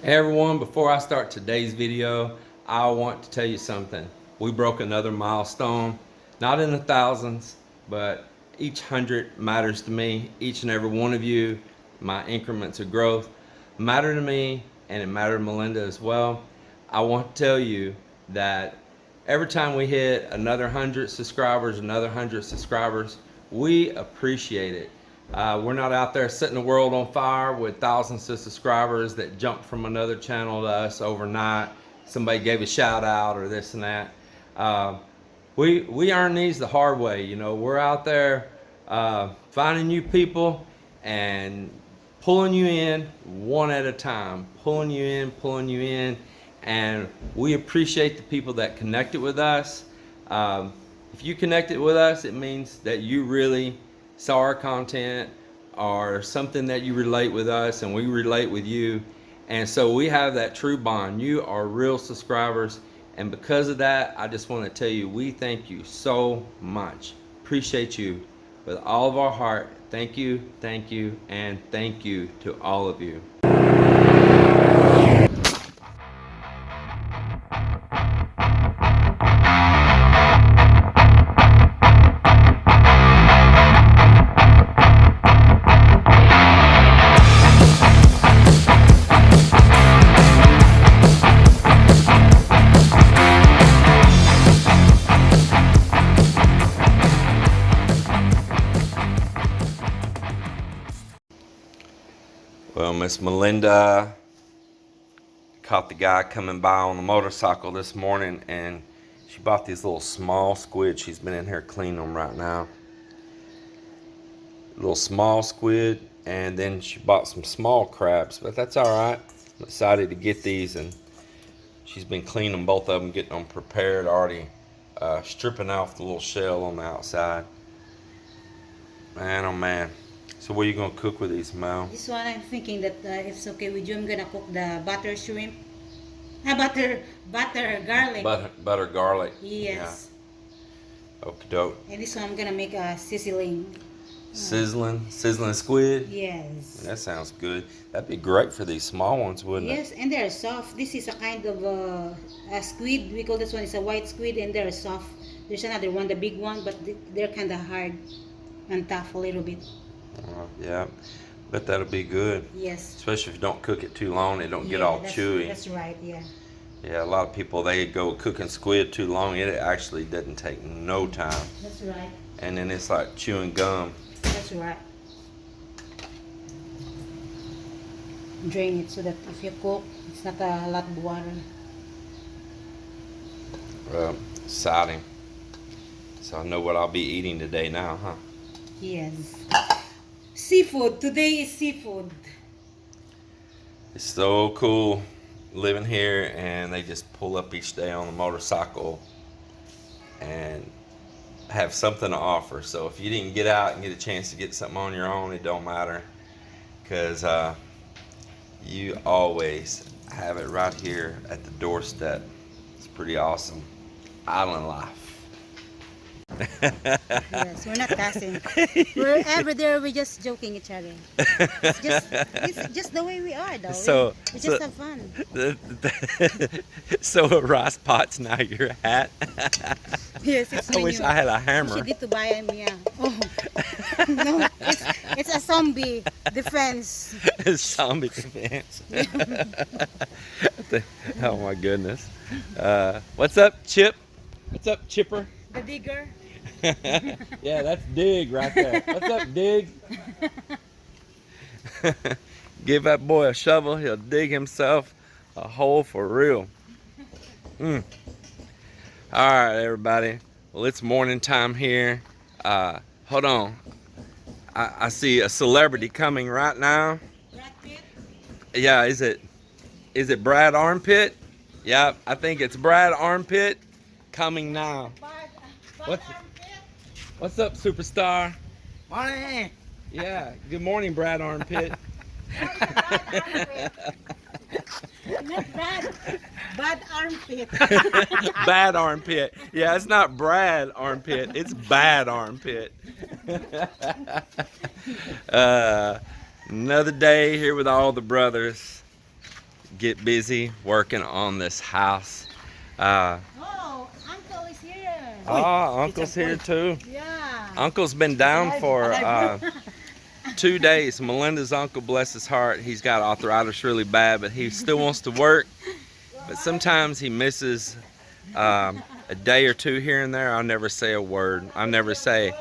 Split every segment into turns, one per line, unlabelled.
Hey everyone, before I start today's video, I want to tell you something. We broke another milestone, not in the thousands, but each 100 matters to me. Each and every one of you, my increments of growth, matter to me, and it mattered to Melinda as well. I want to tell you that every time we hit another 100 subscribers, we appreciate it. We're not out there setting the world on fire with thousands of subscribers that jumped from another channel to us overnight. Somebody gave a shout out or this and that. We earn these the hard way. You know, we're out there finding new people and pulling you in one at a time, pulling you in, and we appreciate the people that connected with us. If you connected with us, it means that you really saw our content or something that you relate with us and we relate with you, and so we have that true bond. You are real subscribers, and because of that, I just want to tell you we thank you so much. Appreciate you with all of our heart. Thank you, and thank you to all of you. Well, Miss Melinda caught the guy coming by on the motorcycle this morning, and she bought these little small squid. She's been in here cleaning them right now. Little small squid, and then she bought some small crabs, but that's all right. I'm excited to get these, and she's been cleaning both of them, getting them prepared already, stripping off the little shell on the outside. Man, oh man. So what are you going to cook with these, Mel?
This one I'm thinking that if it's okay with you, I'm going to cook the butter shrimp. Butter garlic.
Butter garlic.
Yes.
Yeah. Okie doke.
And this one I'm going to make a sizzling.
Sizzling squid?
Yes.
That sounds good. That'd be great for these small ones, wouldn't it?
Yes, and they're soft. This is a kind of a squid. We call this one is a white squid, and they're soft. There's another one, the big one, but they're kind of hard and tough a little bit.
Yeah, but that'll be good.
Yes.
Especially if you don't cook it too long, it don't get all chewy.
That's right, yeah.
Yeah, a lot of people, they go cooking squid too long. It actually doesn't take no time.
That's right.
And then it's like chewing gum.
That's right. Drain it so that if you cook, it's not a lot of water.
Exciting. So I know what I'll be eating today now, huh?
Yes. Seafood. Today is seafood.
It's so cool living here, and they just pull up each day on the motorcycle and have something to offer. So if you didn't get out and get a chance to get something on your own, it don't matter, because you always have it right here at the doorstep. It's pretty awesome. Island life.
Yes, we're not cussing. We're every day we're just joking each other. It's just the way we are, though.
So
we just have fun.
So a rice pot's now your hat.
Yes, it's
I wish I had a hammer.
You need to buy me. Oh no, it's a zombie defense.
Zombie defense. Oh my goodness. What's up, Chip? What's up, Chipper?
The digger.
Yeah, that's Dig right there. What's up, Dig? Give that boy a shovel, he'll dig himself a hole for real. All right, everybody. Well, it's morning time here. Hold on. I see a celebrity coming right now.
Brad Pitt?
Yeah, is it Brad Armpit? Yeah, I think it's Brad Armpit coming now. What's up, superstar?
Morning.
Yeah, good morning, Brad Armpit.
Not bad. Bad armpit.
Bad armpit. Yeah, it's not Brad Armpit, it's bad armpit. Another day here with all the brothers. get busy working on this house.
Oh, Uncle is here.
Oh, Uncle's here too.
Yeah.
Uncle's been down for 2 days. Melinda's uncle, bless his heart, he's got arthritis really bad, but he still wants to work. But sometimes he misses a day or two here and there. I'll never say a word. I never say,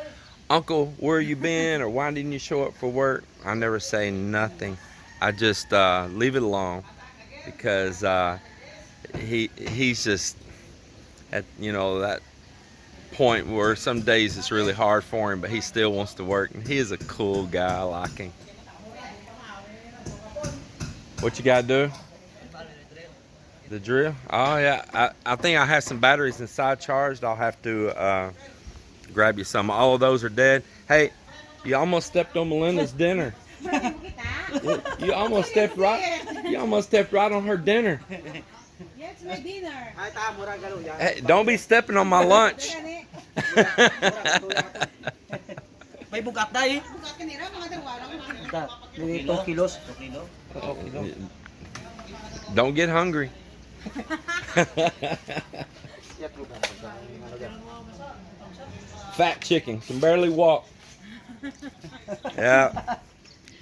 Uncle, where you been? Or why didn't you show up for work? I never say nothing. I just leave it alone, because he's just at, you know, that point where some days it's really hard for him, but he still wants to work. And he is a cool guy. I like him. What you gotta do? The drill? Oh yeah, I think I have some batteries inside charged. I'll have to grab you some. All of those are dead. Hey, you almost stepped on Melinda's dinner. You almost stepped right. You almost stepped right on her dinner.
Yes, my dinner.
Hey, don't be stepping on my lunch.
May bugat na eh. 2 kilos.
Don't get hungry. Fat chicken can barely walk. Yeah,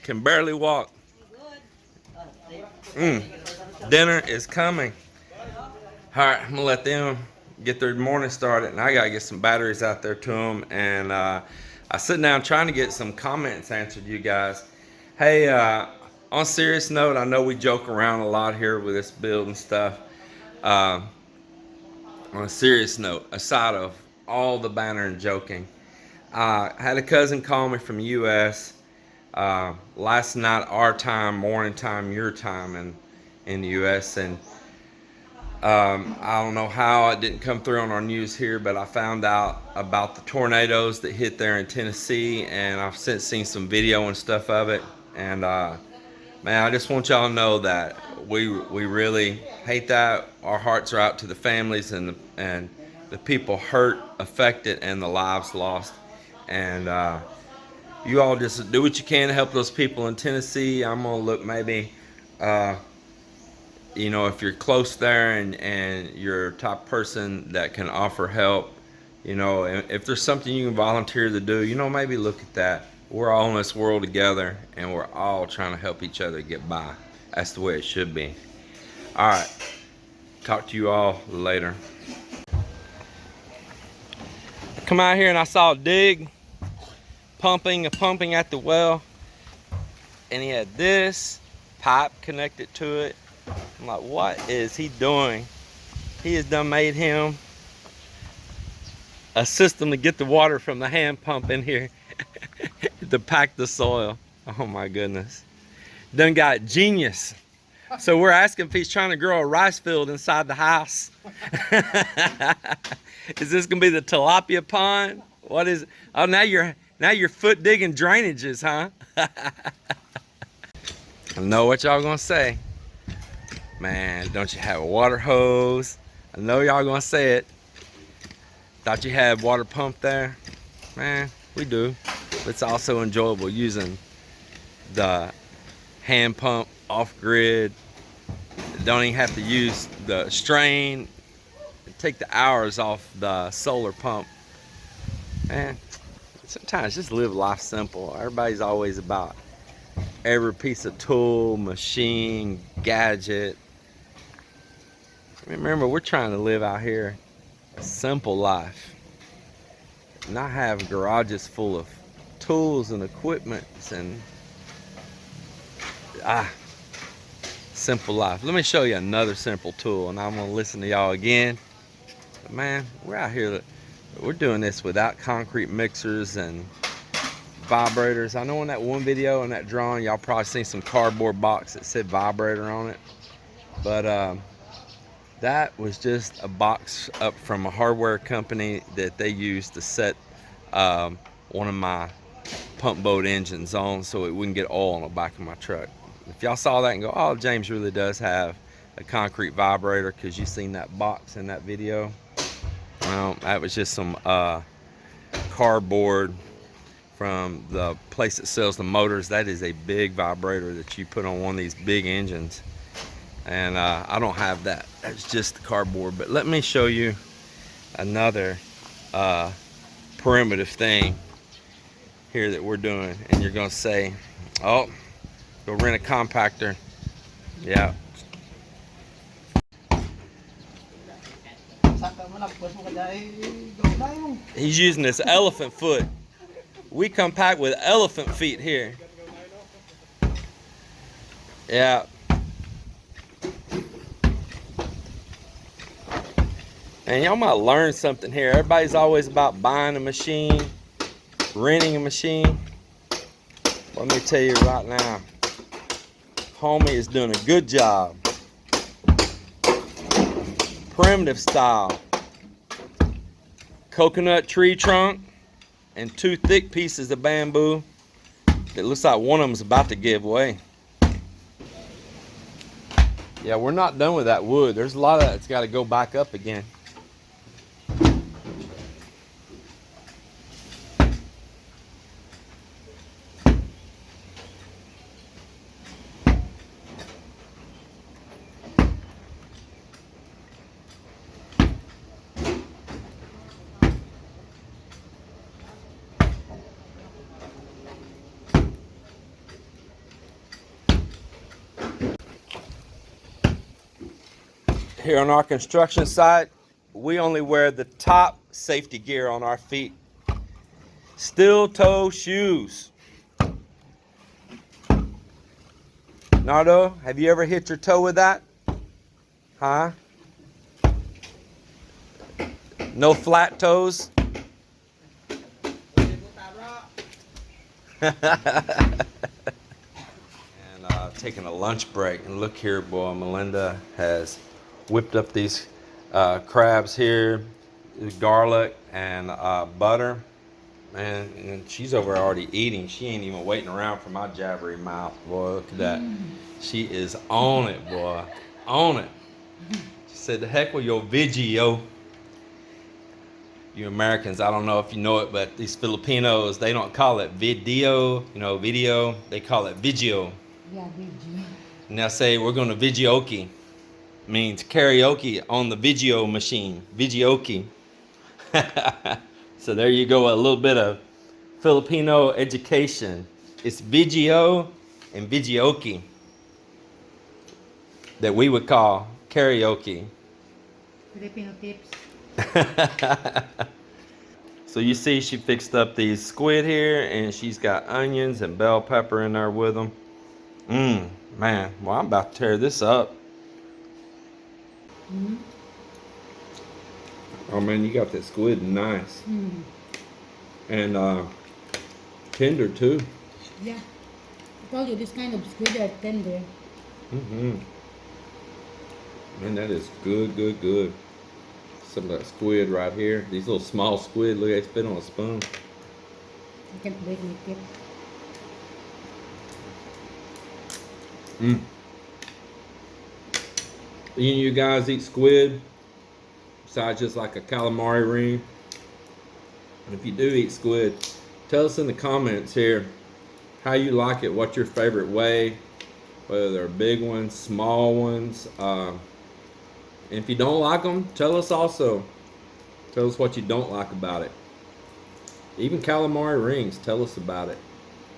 can barely walk. Dinner is coming. All right, I'm gonna let them get their morning started, and I gotta get some batteries out there to them. And I sit down trying to get some comments answered, you guys. Hey, on a serious note, I know we joke around a lot here with this build and stuff. On a serious note, aside of all the banter and joking, I had a cousin call me from the U.S. Last night, our time, morning time, your time in the U.S. And I don't know how it didn't come through on our news here, but I found out about the tornadoes that hit there in Tennessee, and I've since seen some video and stuff of it. And man, I just want y'all to know that we really hate that. Our hearts are out to the families and the people hurt, affected, and the lives lost. And you all just do what you can to help those people in Tennessee. I'm gonna look maybe, you know, if you're close there and you're a top person that can offer help, you know, if there's something you can volunteer to do, you know, maybe look at that. We're all in this world together, and we're all trying to help each other get by. That's the way it should be. All right, talk to you all later. I come out here and I saw a dig, pumping at the well, and he had this pipe connected to it. I'm like, what is he doing? He has done made him a system to get the water from the hand pump in here to pack the soil. Oh my goodness. Done got genius. So we're asking if he's trying to grow a rice field inside the house. Is this gonna be the tilapia pond? What is it? Oh, now you're foot digging drainages, huh? I know what y'all gonna say. Man, don't you have a water hose? I know y'all gonna say it. Thought you had water pump there? Man, we do. It's also enjoyable using the hand pump off grid. Don't even have to use the strain. Take the hours off the solar pump. Man, sometimes just live life simple. Everybody's always about every piece of tool, machine, gadget. Remember, we're trying to live out here a simple life. Not have garages full of tools and equipments and simple life. Let me show you another simple tool, and I'm gonna listen to y'all again. But man, we're out here, we're doing this without concrete mixers and vibrators. I know in that one video, in that drawing, y'all probably seen some cardboard box that said vibrator on it, but that was just a box up from a hardware company that they used to set one of my pump boat engines on so it wouldn't get oil on the back of my truck. If y'all saw that and go, oh, James really does have a concrete vibrator because you seen that box in that video. Well, that was just some cardboard from the place that sells the motors. That is a big vibrator that you put on one of these big engines, And I don't have that. It's just cardboard. But let me show you another primitive thing here that we're doing. And you're gonna say, oh, go rent a compactor. Yeah. He's using this elephant foot. We compact with elephant feet here. Yeah. And y'all might learn something here. Everybody's always about buying a machine, renting a machine. Let me tell you right now, homie is doing a good job. Primitive style. Coconut tree trunk and 2 thick pieces of bamboo. It looks like one of them's about to give way. Yeah, we're not done with that wood. There's a lot of that's got to go back up again. Here on our construction site, we only wear the top safety gear on our feet. Steel toe shoes. Nardo, have you ever hit your toe with that? Huh? No flat toes? And taking a lunch break, and look here, boy, Melinda has whipped up these crabs here, garlic and butter, and she's over already eating. She ain't even waiting around for my jabbery mouth. Boy, look at that. She is on it, boy, on it. She said, "The heck with your video." You Americans, I don't know if you know it, but these Filipinos, they don't call it video, video. They call it video.
Yeah, video.
And they'll say, we're going to videoke. Means karaoke on the video machine. Videoke. So there you go, a little bit of Filipino education. It's video and videoke that we would call karaoke.
Filipino tips.
So you see she fixed up these squid here, and she's got onions and bell pepper in there with them. Man, well, I'm about to tear this up. Oh man, you got that squid nice. And tender too.
Yeah. I told you this kind of squid are tender.
Man, that is good, good, good. Some of that squid right here. These little small squid, look, they spit on a spoon.
I can't wait to eat it.
You guys eat squid besides just like a calamari ring? And if you do eat squid, tell us in the comments here how you like it, what's your favorite way, whether they're big ones, small ones. And if you don't like them, tell us also. Tell us what you don't like about it. Even calamari rings, tell us about it.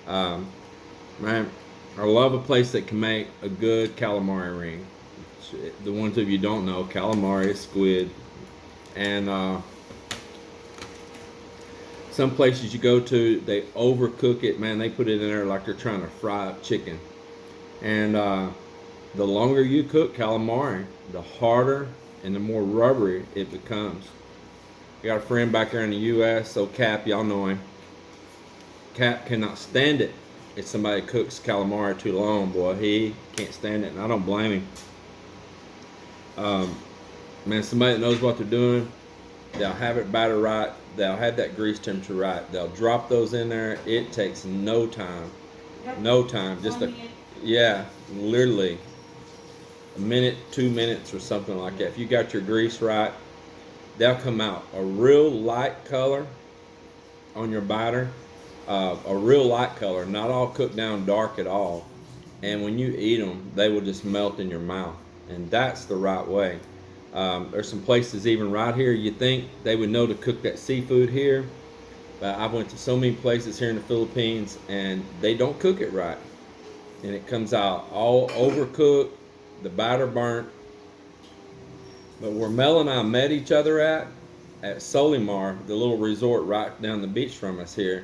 Man, I love a place that can make a good calamari ring. The ones of you don't know, calamari, squid, and some places you go to, they overcook it. Man, they put it in there like they're trying to fry up chicken. And the longer you cook calamari, the harder and the more rubbery it becomes. I got a friend back there in the U.S., so Cap, y'all know him. Cap cannot stand it if somebody cooks calamari too long, boy. He can't stand it, and I don't blame him. Man, somebody that knows what they're doing, they'll have it battered right, they'll have that grease temperature right, they'll drop those in there. It takes no time, just yeah, literally a minute, 2 minutes or something like that. If you got your grease right, they'll come out a real light color on your batter, a real light color, not all cooked down dark at all. And when you eat them, they will just melt in your mouth. and that's the right way. There's some places even right here you think they would know to cook that seafood here, but I went to so many places here in the Philippines and they don't cook it right, and it comes out all overcooked, the batter burnt. But where Mel and I met each other at Solimar, the little resort right down the beach from us here,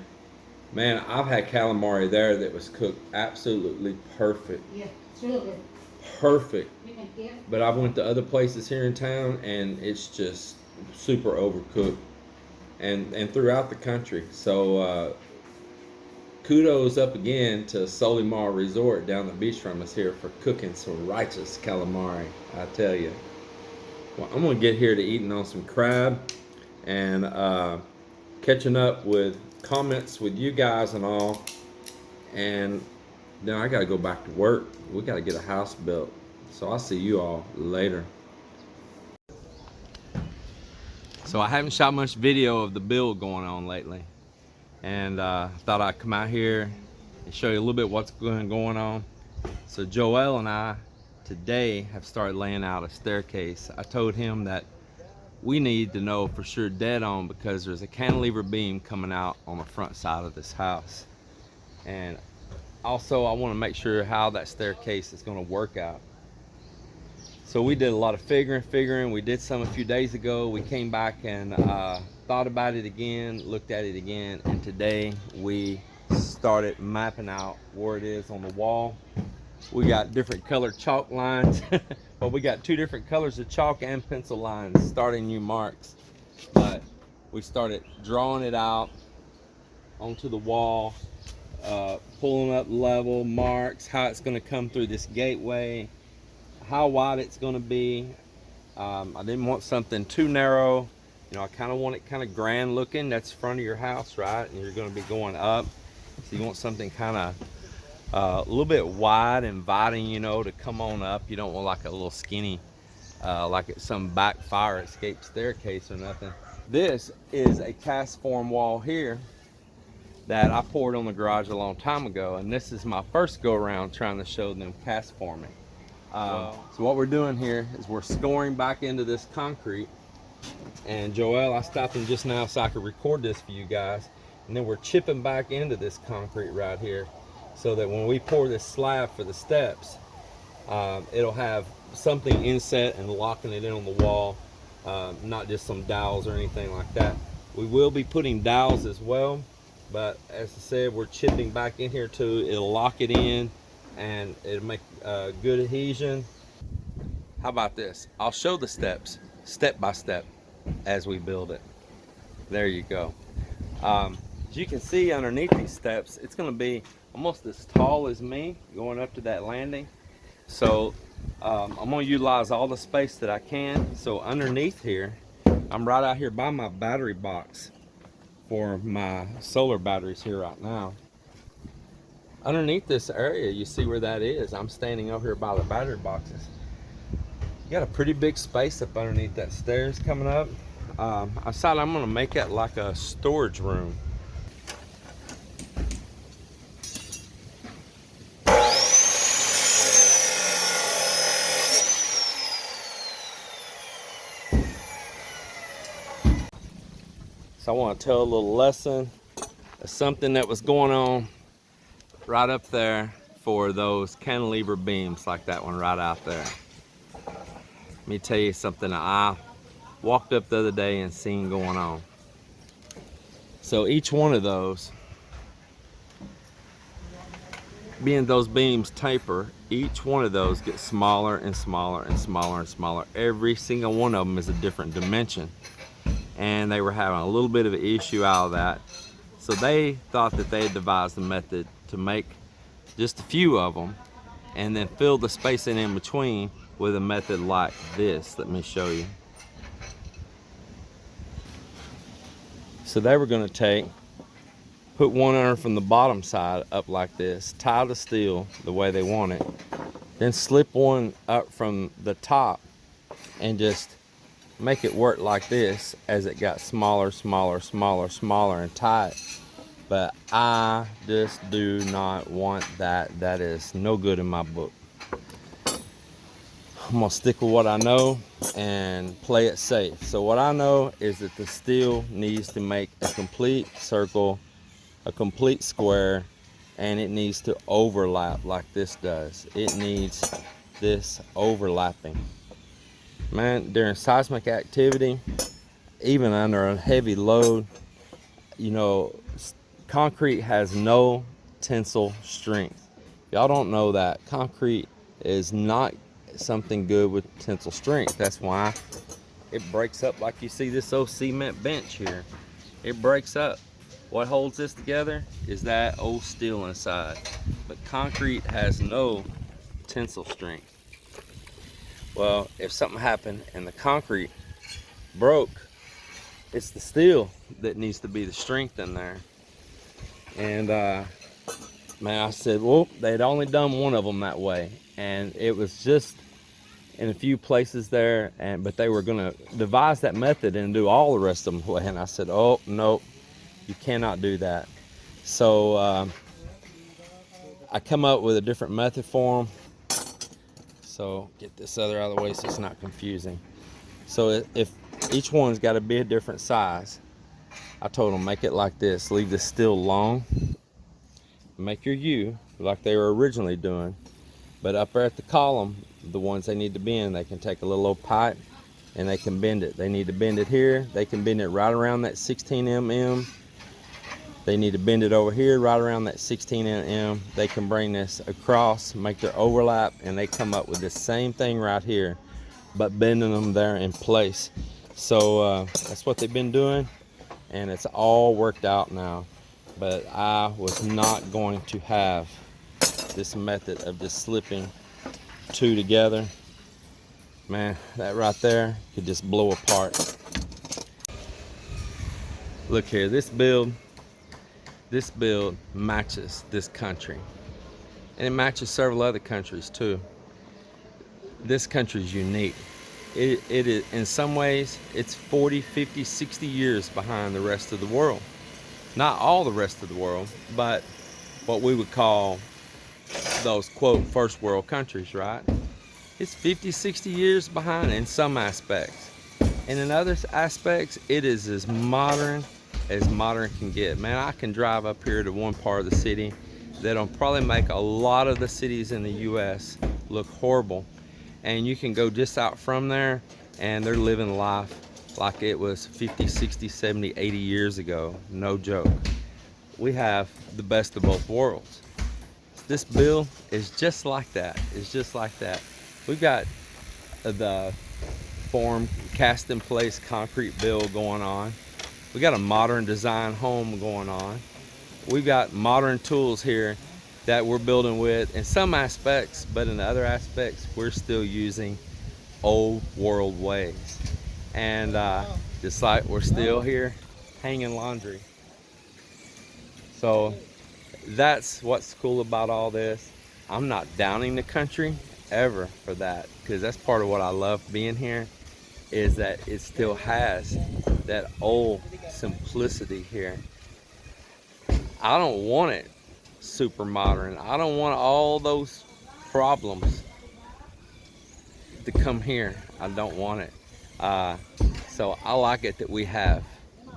man, I've had calamari there that was cooked absolutely perfect.
Yeah, it's really good.
Perfect.
You can hear.
But I've went to other places here in town and it's just super overcooked, and throughout the country. So kudos up again to Solimar Resort down the beach from us here for cooking some righteous calamari, I tell you. Well, I'm gonna get here to eating on some crab and catching up with comments with you guys and all, and then I gotta go back to work. We gotta get a house built, so I'll see you all later. So I haven't shot much video of the build going on lately, and thought I'd come out here and show you a little bit what's going on. So Joel and I today have started laying out a staircase. I told him that we need to know for sure dead on because there's a cantilever beam coming out on the front side of this house, and also I want to make sure how that staircase is going to work out. So we did a lot of figuring. We did some a few days ago. We came back and thought about it again, looked at it again, and today we started mapping out where it is on the wall. We got different colored chalk lines, but we got two different colors of chalk and pencil lines starting new marks. But we started drawing it out onto the wall, pulling up level marks, how it's going to come through this gateway, how wide it's going to be. I didn't want something too narrow. You know, I kind of want it kind of grand looking. That's the front of your house, right? And you're going to be going up, so you want something kind of a little bit wide, inviting, you know, to come on up. You don't want like a little skinny, like it's some back fire escape staircase or nothing. This is a cast form wall here that I poured on the garage a long time ago, and this is my first go around trying to show them cast forming. So what we're doing here is we're scoring back into this concrete, and Joel, I stopped him just now so I could record this for you guys, and then we're chipping back into this concrete right here, so that when we pour this slab for the steps, it'll have something inset and locking it in on the wall, not just some dowels or anything like that. We will be putting dowels as well, but as I said, we're chipping back in here too. It'll lock it in and it'll make good adhesion. How about this? I'll show the steps step by step as we build it. There you go. As you can see underneath these steps, it's going to be almost as tall as me going up to that landing. So I'm going to utilize all the space that I can. So underneath here, I'm right out here by my battery box for my solar batteries here right now. Underneath this area, you see where that is. I'm standing over here by the battery boxes. You got a pretty big space up underneath that stairs coming up. I decided I'm going to make it like a storage room. So I want to tell a little lesson of something that was going on right up there for those cantilever beams, like that one right out there. Let me tell you something that I walked up the other day and seen going on. So each one of those, being those beams taper, each one of those gets smaller and smaller and smaller and smaller. Every single one of them is a different dimension. And they were having a little bit of an issue out of that. So they thought that they had devised a method to make just a few of them and then fill the spacing in between with a method like this. Let me show you. So they were going to put one under from the bottom side up like this, tie the steel the way they want it, then slip one up from the top and just make it work like this as it got smaller, smaller, smaller, smaller, and tight. But I just do not want that. That is no good in my book. I'm gonna stick with what I know and play it safe. So what I know is that the steel needs to make a complete circle, a complete square, and it needs to overlap like this does. It needs this overlapping. Man, during seismic activity, even under a heavy load, you know, concrete has no tensile strength. Y'all don't know that. Concrete is not something good with tensile strength. That's why it breaks up like you see this old cement bench here. It breaks up. What holds this together is that old steel inside. But concrete has no tensile strength. Well, if something happened and the concrete broke, it's the steel that needs to be the strength in there. And man, I said, well, they'd only done one of them that way, and it was just in a few places there, but they were gonna devise that method and do all the rest of them. And I said, oh no, you cannot do that. So I come up with a different method for them. So get this other out of the way so it's not confusing. So if each one's got to be a different size, I told them make it like this. Leave the steel long. Make your U like they were originally doing. But up there at the column, the ones they need to bend, they can take a little old pipe and they can bend it. They need to bend it here. They can bend it right around that 16 mm. They need to bend it over here right around that 16 mm. They can bring this across, make their overlap, and they come up with the same thing right here, but bending them there in place. So that's what they've been doing, and it's all worked out now. But I was not going to have this method of just slipping two together. Man, that right there could just blow apart. Look here, this build matches this country, and it matches several other countries too. This country is unique. It is, in some ways, it's 40, 50, 60 years behind the rest of the world. Not all the rest of the world, but what we would call those quote first world countries, right? It's 50, 60 years behind in some aspects, and in other aspects it is as modern can get. Man, I can drive up here to one part of the city that'll probably make a lot of the cities in the US look horrible, and you can go just out from there and they're living life like it was 50, 60, 70, 80 years ago. No joke. We have the best of both worlds. This bill is just like that. It's just like that. We've got the form cast in place concrete bill going on. We got a modern design home going on. We've got modern tools here that we're building with in some aspects, but in other aspects we're still using old world ways. And just like we're still here hanging laundry. So that's what's cool about all this. I'm not downing the country ever for that, because that's part of what I love being here, is that it still has that old simplicity here. I don't want it super modern. I don't want all those problems to come here. I don't want it. So I like it that we have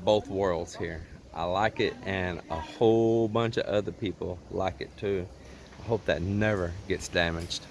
both worlds here. I like it, and a whole bunch of other people like it too. I hope that never gets damaged.